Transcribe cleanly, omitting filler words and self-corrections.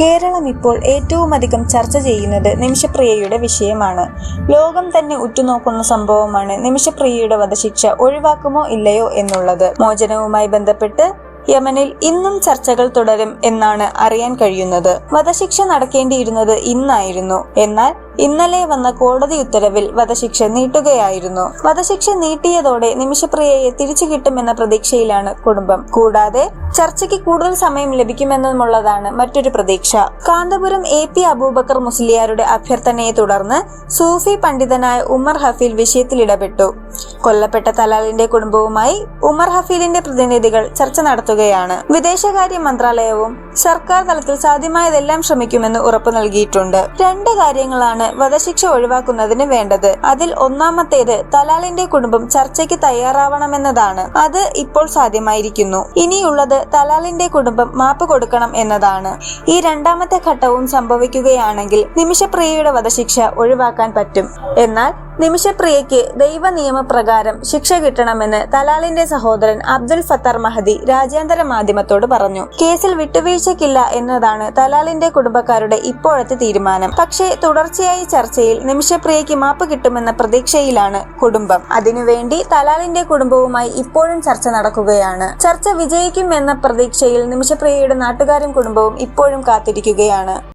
കേരളം ഇപ്പോൾ ഏറ്റവുമധികം ചർച്ച ചെയ്യുന്നത് നിമിഷപ്രിയയുടെ വിഷയമാണ്. ലോകം തന്നെ ഉറ്റുനോക്കുന്ന സംഭവമാണ് നിമിഷപ്രിയയുടെ വധശിക്ഷ ഒഴിവാക്കുമോ ഇല്ലയോ എന്നുള്ളത്. മോചനവുമായി ബന്ധപ്പെട്ട് യമനിൽ ഇന്നും ചർച്ചകൾ തുടരും എന്നാണ് അറിയാൻ കഴിയുന്നത്. വധശിക്ഷ നടക്കേണ്ടിയിരുന്നത് ഇന്നായിരുന്നു. എന്നാൽ ഇന്നലെ വന്ന കോടതി ഉത്തരവിൽ വധശിക്ഷ നീട്ടുകയായിരുന്നു. വധശിക്ഷ നീട്ടിയതോടെ നിമിഷപ്രിയയെ തിരിച്ചു കിട്ടുമെന്ന പ്രതീക്ഷയിലാണ് കുടുംബം. കൂടാതെ ചർച്ചയ്ക്ക് കൂടുതൽ സമയം ലഭിക്കുമെന്നുമുള്ളതാണ് മറ്റൊരു പ്രതീക്ഷ. കാന്തപുരം AP അബൂബക്കർ മുസ്ലിയാരുടെ അഭ്യർത്ഥനയെ തുടർന്ന് സൂഫി പണ്ഡിതനായ ഉമർ ഹഫീൽ വിഷയത്തിൽ ഇടപെട്ടു. കൊല്ലപ്പെട്ട തലാലിന്റെ കുടുംബവുമായി ഉമർ ഹഫീലിന്റെ പ്രതിനിധികൾ ചർച്ച നടത്തുകയാണ്. വിദേശകാര്യ മന്ത്രാലയവും സർക്കാർ തലത്തിൽ സാധ്യമായതെല്ലാം ശ്രമിക്കുമെന്ന് ഉറപ്പു നൽകിയിട്ടുണ്ട്. രണ്ട് കാര്യങ്ങളാണ് വധശിക്ഷ ഒഴിവാക്കുന്നതിന് വേണ്ടത്. അതിൽ ഒന്നാമത്തേത് തലാലിന്റെ കുടുംബം ചർച്ചയ്ക്ക് തയ്യാറാവണമെന്നതാണ്. അത് ഇപ്പോൾ സാധ്യമായിരിക്കുന്നു. ഇനിയുള്ളത് തലാലിന്റെ കുടുംബം മാപ്പ് കൊടുക്കണം എന്നതാണ്. ഈ രണ്ടാമത്തെ ഘട്ടവും സംഭവിക്കുകയാണെങ്കിൽ നിമിഷപ്രിയയുടെ വധശിക്ഷ ഒഴിവാക്കാൻ പറ്റും. എന്നാൽ നിമിഷപ്രിയയ്ക്ക് ദൈവ നിയമപ്രകാരം ശിക്ഷ കിട്ടണമെന്ന് തലാലിന്റെ സഹോദരൻ അബ്ദുൽ ഫത്താർ മഹദി രാജ്യാന്തര മാധ്യമത്തോട് പറഞ്ഞു. കേസിൽ വിട്ടുവീഴ്ചയ്ക്കില്ല എന്നതാണ് തലാലിന്റെ കുടുംബക്കാരുടെ ഇപ്പോഴത്തെ തീരുമാനം. പക്ഷേ തുടർച്ചയായ ചർച്ചയിൽ നിമിഷപ്രിയയ്ക്ക് മാപ്പ് കിട്ടുമെന്ന പ്രതീക്ഷയിലാണ് കുടുംബം. അതിനുവേണ്ടി തലാലിന്റെ കുടുംബവുമായി ഇപ്പോഴും ചർച്ച നടക്കുകയാണ്. ചർച്ച വിജയിക്കും എന്ന പ്രതീക്ഷയിൽ നിമിഷപ്രിയയുടെ നാട്ടുകാരും കുടുംബവും ഇപ്പോഴും കാത്തിരിക്കുകയാണ്.